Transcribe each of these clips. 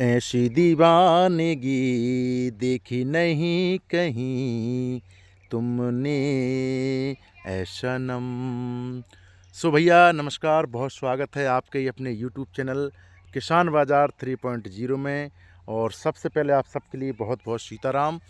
ऐसी दीवानगी देखी नहीं कहीं तुमने ऐ सनम। सो भैया नमस्कार, बहुत स्वागत है आपके ही अपने यूट्यूब चैनल किसान बाज़ार 3.0 में। और सबसे पहले आप सबके लिए बहुत बहुत सीताराम।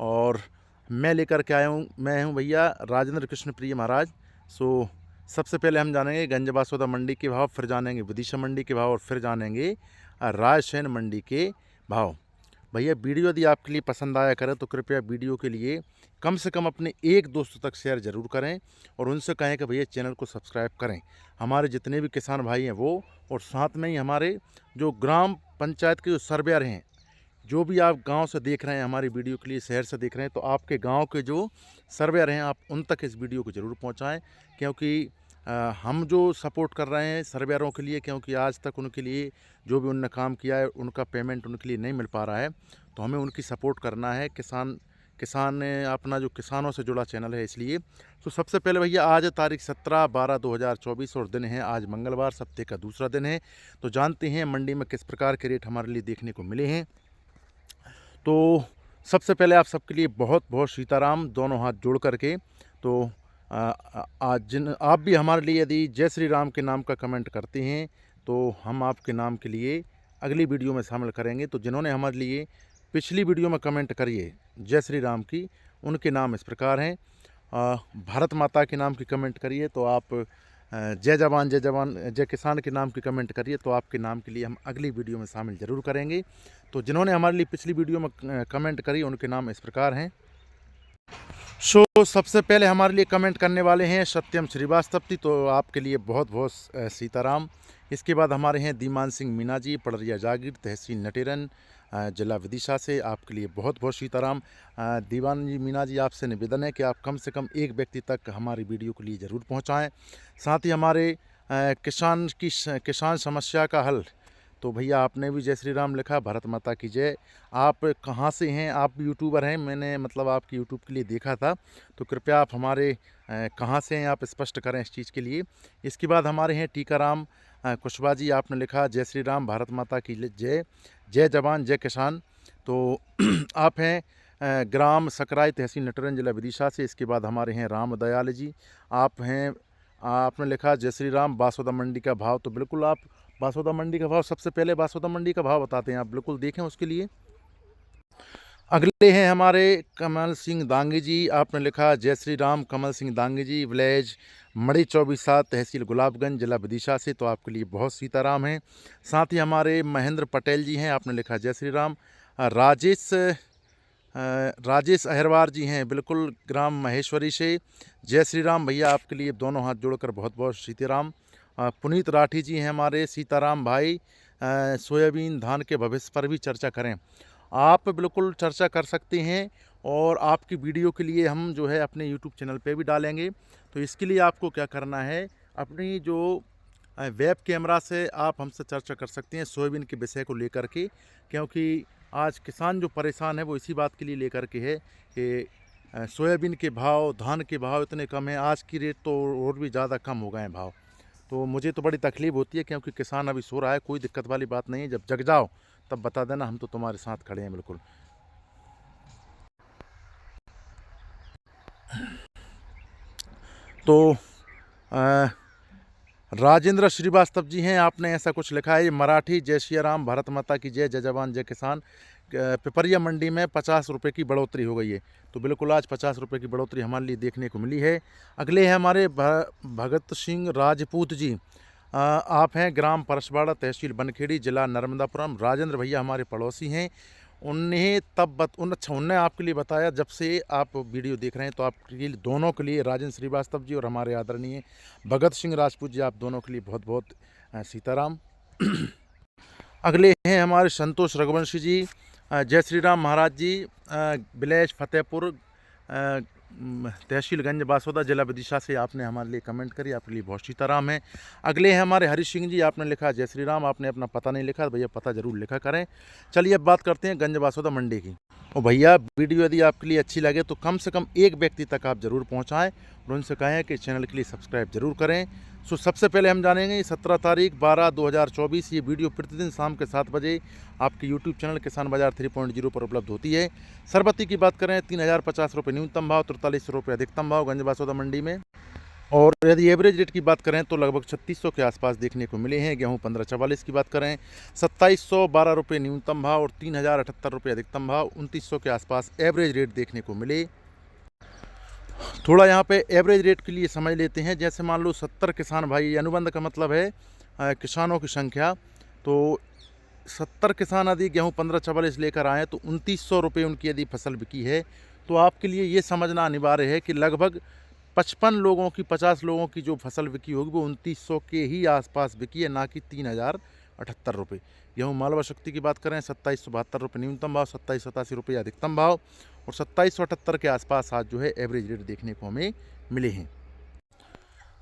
और मैं लेकर के आया हूँ, मैं हूँ भैया राजेंद्र कृष्ण प्रिय महाराज। सो सबसे पहले हम जानेंगे गंज बासोदा मंडी के भाव, फिर जानेंगे विदिशा मंडी के भाव और फिर जानेंगे रायसेन मंडी के भाव। भैया वीडियो यदि आपके लिए पसंद आया करे तो कृपया वीडियो के लिए कम से कम अपने एक दोस्त तक शेयर ज़रूर करें और उनसे कहें कि भैया चैनल को सब्सक्राइब करें। हमारे जितने भी किसान भाई हैं वो, और साथ में ही हमारे जो ग्राम पंचायत के जो सर्वेयर हैं, जो भी आप गांव से देख रहे हैं हमारी वीडियो के लिए, शहर से देख रहे हैं, तो आपके गांव के जो सर्वेयर हैं आप उन तक इस वीडियो को ज़रूर पहुंचाएं। क्योंकि हम जो सपोर्ट कर रहे हैं सर्वेयरों के लिए, क्योंकि आज तक उनके लिए जो भी उन्होंने काम किया है उनका पेमेंट उनके लिए नहीं मिल पा रहा है, तो हमें उनकी सपोर्ट करना है। किसान अपना जो किसानों से जुड़ा चैनल है, इसलिए तो सबसे पहले भैया आज तारीख 17/12/2024 और दिन है आज मंगलवार, सप्ताह का दूसरा दिन है। तो जानते हैं मंडी में किस प्रकार के रेट हमारे लिए देखने को मिले हैं। तो सबसे पहले आप सबके लिए बहुत बहुत सीताराम, दोनों हाथ जोड़ करके। तो आज आप भी हमारे लिए यदि जय श्री राम के नाम का कमेंट करते हैं तो हम आपके नाम के लिए अगली वीडियो में शामिल करेंगे। तो जिन्होंने हमारे लिए पिछली वीडियो में कमेंट करिए जय श्री राम की, उनके नाम इस प्रकार हैं। भारत माता के नाम की कमेंट करिए तो आप जय जवान जय किसान के नाम की कमेंट करिए तो आपके नाम के लिए हम अगली वीडियो में शामिल ज़रूर करेंगे। तो जिन्होंने हमारे लिए पिछली वीडियो में कमेंट करी उनके नाम इस प्रकार हैं। सबसे पहले हमारे लिए कमेंट करने वाले हैं सत्यम श्रीवास्तव जी, तो आपके लिए बहुत बहुत सीताराम। इसके बाद हमारे हैं दीमान सिंह मीना जी, पड़रिया जागीर, तहसील नटेरन, जिला विदिशा से, आपके लिए बहुत बहुत सीताराम। दीवान जी मीना जी, आपसे निवेदन है कि आप कम से कम एक व्यक्ति तक हमारी वीडियो के लिए ज़रूर पहुंचाएं। साथ ही हमारे किसान समस्या का हल, तो भैया आपने भी जय श्री राम लिखा, भारत माता की जय। आप कहाँ से हैं? आप यूट्यूबर हैं, मैंने मतलब आपकी यूट्यूब के लिए देखा था, तो कृपया आप हमारे कहाँ से हैं आप स्पष्ट करें इस चीज़ के लिए। इसके बाद हमारे हैं टीकाराम कुशवाहा जी, आपने लिखा जय श्री राम, भारत माता की जय, जय जवान जय किसान। तो आप हैं ग्राम सकराई, तहसील नटरन, जिला विदिशा से। इसके बाद हमारे हैं राम दयाल जी, आप हैं, आपने लिखा जय श्री राम, बासोदा मंडी का भाव। तो बिल्कुल आप बासोदा मंडी का भाव, सबसे पहले बासोदा मंडी का भाव बताते हैं, आप बिल्कुल देखें उसके लिए। अगले हैं हमारे कमल सिंह दांगी जी, आपने लिखा जय श्री राम, कमल सिंह दांगी जी, विलेज मड़ी 24/7, तहसील गुलाबगंज, जिला विदिशा से। तो आपके लिए बहुत सीताराम हैं। साथ ही हमारे महेंद्र पटेल जी हैं, आपने लिखा जय श्री राम। राजेश अहरवार जी हैं, बिल्कुल ग्राम महेश्वरी से, जय श्री राम। भैया आपके लिए दोनों हाथ जोड़कर बहुत बहुत सीताराम। पुनीत राठी जी हैं हमारे, सीताराम भाई, सोयाबीन धान के भविष्य पर भी चर्चा करें। आप बिल्कुल चर्चा कर सकते हैं और आपकी वीडियो के लिए हम जो है अपने यूट्यूब चैनल पे भी डालेंगे। तो इसके लिए आपको क्या करना है, अपनी जो वेब कैमरा से आप हमसे चर्चा कर सकते हैं सोयाबीन के विषय को लेकर के। क्योंकि आज किसान जो परेशान है वो इसी बात के लिए लेकर के है कि सोयाबीन के भाव, धान के भाव इतने कम हैं, आज की रेट तो और भी ज़्यादा कम हो गए हैं भाव। तो मुझे तो बड़ी तकलीफ़ होती है, क्योंकि किसान अभी सो रहा है, कोई दिक्कत वाली बात नहीं है, जब जग जाओ तब बता देना, हम तो तुम्हारे साथ खड़े हैं बिल्कुल। तो राजेंद्र श्रीवास्तव जी हैं, आपने ऐसा कुछ लिखा है, ये मराठी, जय श्री राम, भारत माता की जय, जय जवान जय किसान। पिपरिया मंडी में 50 रुपये की बढ़ोतरी हो गई है। तो बिल्कुल आज 50 रुपये की बढ़ोतरी हमारे लिए देखने को मिली है। अगले हैं हमारे भगत सिंह राजपूत जी, आप हैं ग्राम परसवाड़ा, तहसील बनखेड़ी, जिला नर्मदापुरम। राजेंद्र भैया हमारे पड़ोसी हैं, उन्होंने आपके लिए बताया, जब से आप वीडियो देख रहे हैं तो आपके लिए दोनों के लिए, राजेंद्र श्रीवास्तव जी और हमारे आदरणीय भगत सिंह राजपूत जी, आप दोनों के लिए बहुत बहुत सीताराम। अगले हैं हमारे संतोष रघुवंशी जी, जय श्री राम महाराज जी, विलेज फतेहपुर, तहसीलगंज बासोदा, जिला विदिशा से आपने हमारे लिए कमेंट करी, आपके लिए बहुत सीताराम है। अगले हैं हमारे हरीश सिंह जी, आपने लिखा जय श्री राम, आपने अपना पता नहीं लिखा, भैया पता जरूर लिखा करें। चलिए अब बात करते हैं गंज बासोदा मंडी की। और भैया वीडियो यदि आपके लिए अच्छी लगे तो कम से कम एक व्यक्ति तक आप ज़रूर पहुंचाएं और उनसे कहें कि चैनल के लिए सब्सक्राइब जरूर करें। सो सबसे पहले हम जानेंगे 17 तारीख 12/2024 ये वीडियो प्रतिदिन शाम के 7 बजे आपके यूट्यूब चैनल किसान बाजार 3.0 पर उपलब्ध होती है। सरबत्ती की बात करें 3050 रुपये न्यूनतम भाव, 4300 रुपये अधिकतम भाव गंज बासौदा मंडी में। और यदि एवरेज रेट की बात करें तो लगभग 3600 के आसपास देखने को मिले हैं। गेहूं 1544 की बात करें 2712 रुपये न्यूनतम भाव और 3078 रुपये अधिकतम भाव, 2900 के आसपास एवरेज रेट देखने को मिले। थोड़ा यहाँ पे एवरेज रेट के लिए समझ लेते हैं। जैसे मान लो 70 किसान भाई, अनुबंध का मतलब है किसानों की संख्या, तो 70 किसान यदि गेहूँ 1544 लेकर आएँ तो 2900 रुपये उनकी यदि फसल बिकी है तो आपके लिए ये समझना अनिवार्य है कि लगभग 55 लोगों की 50 लोगों की जो फसल बिकी होगी वो 2900 के ही आसपास बिकी है, ना कि 3078 रुपये। गेहूँ मालवा शक्ति की बात करें 2772 रुपये न्यूनतम भाव, 2787 रुपये अधिकतम भाव और 2778 के आसपास आज जो है एवरेज रेट देखने को हमें मिले हैं।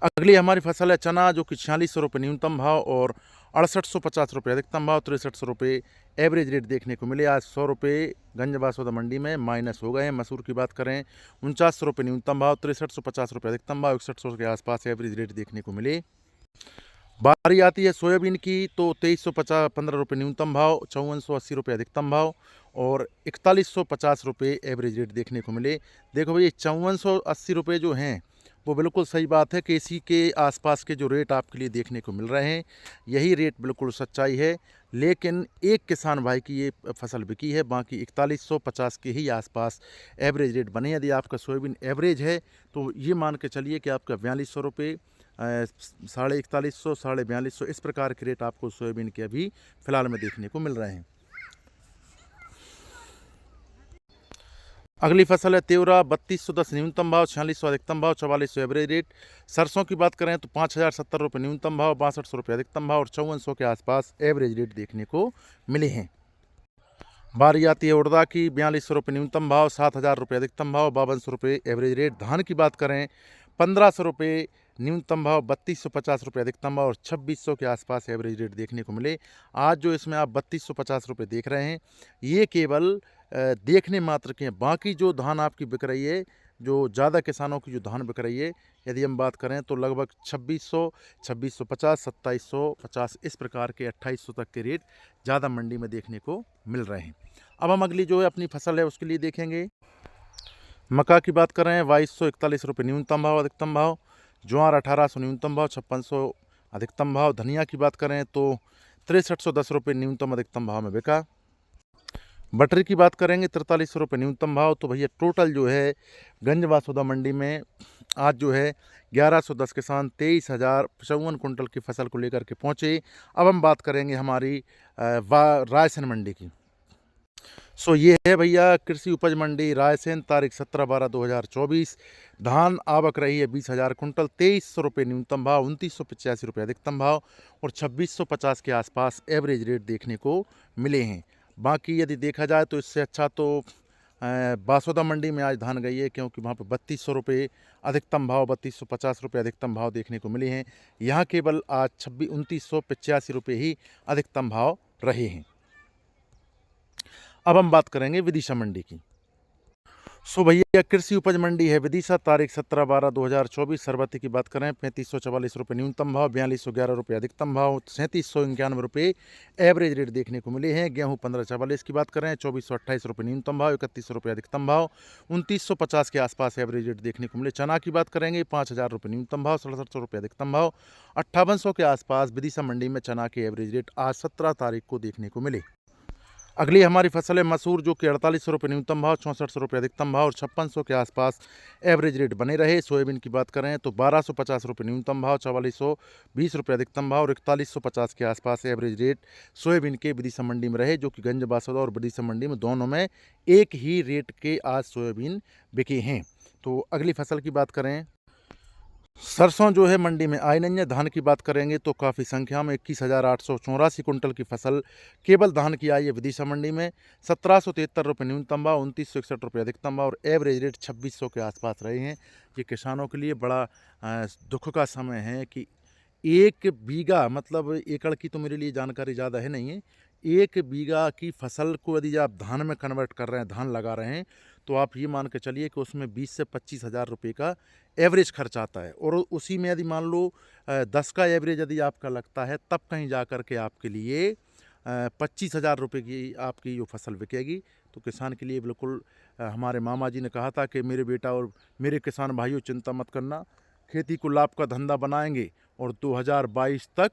अगली हमारी फसल है चना, जो कि 4600 रुपये न्यूनतम भाव और 6850 रुपये अधिकतम भाव, 6300 रुपये एवरेज रेट देखने को मिले। आज 100 रुपये गंज बासौदा मंडी में माइनस हो गए हैं। मसूर की बात करें 4900 रुपये न्यूनतम भाव, 6350 रुपये अधिकतम भाव, 6100 के आसपास एवरेज रेट देखने को मिले। बारी आती है सोयाबीन की तो 2315 रुपये न्यूनतम भाव, 5480 रुपये अधिकतम भाव और 4150 रुपये एवरेज रेट देखने को मिले। देखो भाई 5480 रुपये जो हैं वो बिल्कुल सही बात है कि इसी के आसपास के जो रेट आपके लिए देखने को मिल रहे हैं यही रेट बिल्कुल सच्चाई है। लेकिन एक किसान भाई की ये फसल बिकी है, बाकी 4150 के ही आसपास एवरेज रेट बने। यदि आपका सोयाबीन एवरेज है तो ये मान के चलिए कि आपका 4200 रुपये, 4150, 4250 इस प्रकार के रेट आपको सोयाबीन के अभी फ़िलहाल में देखने को मिल रहे हैं। अगली फसल है तेवरा, 3210 न्यूनतम भाव, 4600 अधिकतम भाव, 4400 एवरेज रेट। सरसों की बात करें तो 5070 रुपये न्यूनतम भाव, 6200 रुपये अधिकतम भाव और 5400 के आसपास एवरेज रेट देखने को मिले हैं। बारी आती है उड़दा की, 4200 रुपये न्यूनतम भाव, 7000 रुपये अधिकतम भाव, 5200 रुपये एवरेज रेट। धान की बात करें 1500 रुपये न्यूनतम भाव, 3250 रुपये अधिकतम भाव और 2600 के आसपास एवरेज रेट देखने को मिले। आज जो इसमें आप 3250 रुपये देख रहे हैं ये केवल देखने मात्र के हैं। बाकी जो धान आपकी बिक रही है, जो ज़्यादा किसानों की जो धान बिक रही है, यदि हम बात करें तो लगभग 2600, 2650, 2750 इस प्रकार के 2800 तक के रेट ज़्यादा मंडी में देखने को मिल रहे हैं। अब हम अगली जो है अपनी फसल है उसके लिए देखेंगे। मक्का की बात करें 2241 रुपये न्यूनतम भाव, अधिकतम भाव। ज्वार 1800 न्यूनतम भाव, 5600 अधिकतम भाव। धनिया की बात करें तो 6310 रुपये न्यूनतम अधिकतम भाव में बिका। बटर की बात करेंगे 4300 रुपये न्यूनतम भाव। तो भैया टोटल जो है गंज बासौदा मंडी में आज जो है 1110 किसान 23,055 कुंटल की फसल को लेकर के पहुँचे। अब हम बात करेंगे हमारी रायसेन मंडी की। सो ये है भैया कृषि उपज मंडी रायसेन, तारीख 17/12/2024। धान आवक रही है 20,000 कुंटल, 2300 रुपये न्यूनतम भाव, 2985 रुपये अधिकतम भाव और 2650 के आसपास एवरेज रेट देखने को मिले हैं। बाकी यदि देखा जाए तो इससे अच्छा तो बासौदा मंडी में आज धान गई है, क्योंकि वहाँ पर 3200 रुपये अधिकतम भाव, 3250 रुपये अधिकतम भाव देखने को मिले हैं। यहाँ केवल आज 2985 रुपये ही अधिकतम भाव रहे हैं। अब हम बात करेंगे विदिशा मंडी की। सो भैया कृषि उपज मंडी है विदिशा, तारीख 17/12/2024। सरबत्ती की बात करें 3544 रुपये न्यूनतम भाव, 4211 रुपये अधिकतम भाव, 3791 रुपये एवरेज रेट देखने को मिले हैं। गेहूं 1544 की बात करें 2428 रुपये न्यूनतम भाव, 3100 रुपये अधिकतम भाव, 2950 के आसपास एवरेज रेट देखने को मिले। चना की बात करेंगे 5000 रुपये न्यूनतम भाव, 6700 रुपये अधिकतम भाव, 5800 के आसपास विदिशा मंडी में चना के एवरेज रेट आज 17 तारीख को देखने को मिले। अगली हमारी फसल है मसूर, जो कि 4800 रुपये न्यूनतम भाव, 6400 रुपये अधिकतम भाव और 5600 के आसपास एवरेज रेट बने रहे। सोयाबीन की बात करें तो 1250 रुपये न्यूनतम भाव, 4420 रुपये अधिकतम भाव और 4150 के आसपास एवरेज रेट सोयाबीन के विदिशा मंडी में रहे, जो कि गंज बासौदा और विदिशा मंडी में दोनों में एक ही रेट के आज सोयाबीन बिके हैं। तो अगली फसल की बात करें, सरसों जो है मंडी में आई नहीं है। धान की बात करेंगे तो काफ़ी संख्या में 21,884 कुंटल की फसल केवल धान की आई है विदिशा मंडी में। 1773 रुपये न्यूनतम भाव, 2961 रुपये अधिकतम भाव और एवरेज रेट 2600 के आसपास रहे हैं। ये किसानों के लिए बड़ा दुख का समय है कि 1 बीघा, मतलब एकड़ की तो मेरे लिए जानकारी ज़्यादा है नहीं है, 1 बीघा की फसल को यदि आप धान में कन्वर्ट कर रहे हैं, धान लगा रहे हैं, तो आप ये मान के चलिए कि उसमें 20 से 25,000 रुपये का एवरेज खर्च आता है। और उसी में यदि मान लो 10 का एवरेज यदि आपका लगता है, तब कहीं जा कर के आपके लिए 25,000 रुपये की आपकी जो फसल बिकेगी। तो किसान के लिए बिल्कुल हमारे मामा जी ने कहा था कि मेरे बेटा और मेरे किसान भाइयों, चिंता मत करना, खेती को लाभ का धंधा बनाएंगे और 2022 तक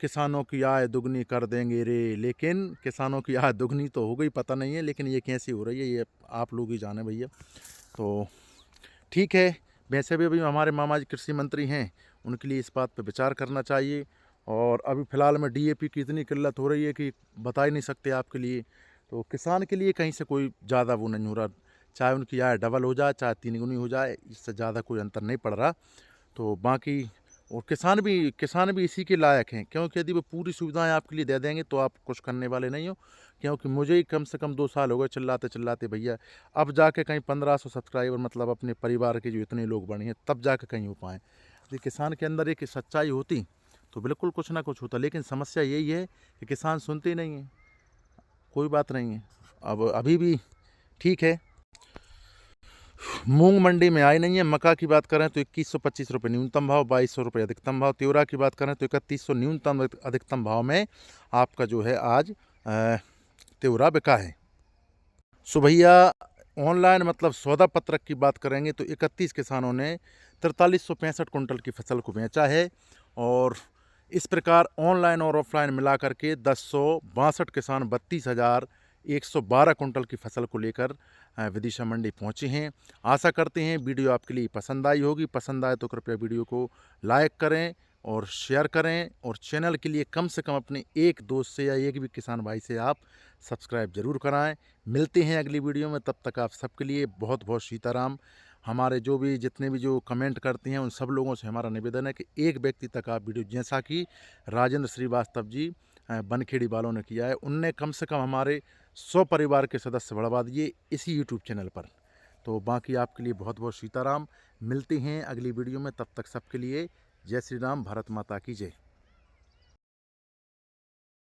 किसानों की आय दुगनी कर देंगे रे। लेकिन किसानों की आय दुगनी तो हो गई, पता नहीं है लेकिन ये कैसी हो रही है ये आप लोग ही जाने भैया। तो ठीक है, वैसे भी अभी हमारे मामा जी कृषि मंत्री हैं, उनके लिए इस बात पे विचार करना चाहिए। और अभी फ़िलहाल में डीएपी की इतनी किल्लत हो रही है कि बता ही नहीं सकते आपके लिए। तो किसान के लिए कहीं से कोई ज़्यादा वो नहीं हो रहा, चाहे उनकी आय डबल हो जाए चाहे 3 गुनी हो जाए, इससे ज़्यादा कोई अंतर नहीं पड़ रहा। तो बाकी और किसान भी इसी के लायक हैं, क्योंकि यदि वो पूरी सुविधाएं आपके लिए दे देंगे तो आप कुछ करने वाले नहीं हो। क्योंकि मुझे ही कम से कम 2 साल हो गए चिल्लाते चिल्लाते भैया, अब जाके कहीं 1500 सब्सक्राइबर, मतलब अपने परिवार के जो इतने लोग बने हैं, तब जाके कहीं हो पाएँ। यदि किसान के अंदर एक सच्चाई होती तो बिल्कुल कुछ ना कुछ होता, लेकिन समस्या यही है कि किसान सुनते ही नहीं हैं। कोई बात नहीं है, अब अभी भी ठीक है। मूंग मंडी में आई नहीं है। मक्का की बात करें तो 2125 रुपये न्यूनतम भाव, 2200 रुपये अधिकतम भाव। त्योरा की बात करें तो 3100 न्यूनतम अधिकतम भाव में आपका जो है आज त्योरा बिका है। सो भैया ऑनलाइन मतलब सौदा पत्रक की बात करेंगे तो 31 किसानों ने 4365 कुंटल की फसल को बेचा है। और इस प्रकार ऑनलाइन और ऑफलाइन मिला करके 1062 किसान 32,112 कुंटल की फसल को लेकर विदिशा मंडी पहुंचे हैं। आशा करते हैं वीडियो आपके लिए पसंद आई होगी। पसंद आए तो कृपया वीडियो को लाइक करें और शेयर करें, और चैनल के लिए कम से कम अपने एक दोस्त से या एक भी किसान भाई से आप सब्सक्राइब जरूर कराएं। मिलते हैं अगली वीडियो में, तब तक आप सबके लिए बहुत बहुत सीताराम। हमारे जो भी जितने भी जो कमेंट करते हैं उन सब लोगों से हमारा निवेदन है कि एक व्यक्ति तक आप वीडियो, जैसा कि राजेंद्र श्रीवास्तव जी बनखेड़ी वालों ने किया है, उनने कम से कम हमारे 100 परिवार के सदस्य बढ़वा दिए इसी यूट्यूब चैनल पर। तो बाकी आपके लिए बहुत बहुत सीताराम। मिलते हैं अगली वीडियो में, तब तक सबके लिए जय श्री राम, भारत माता की जय।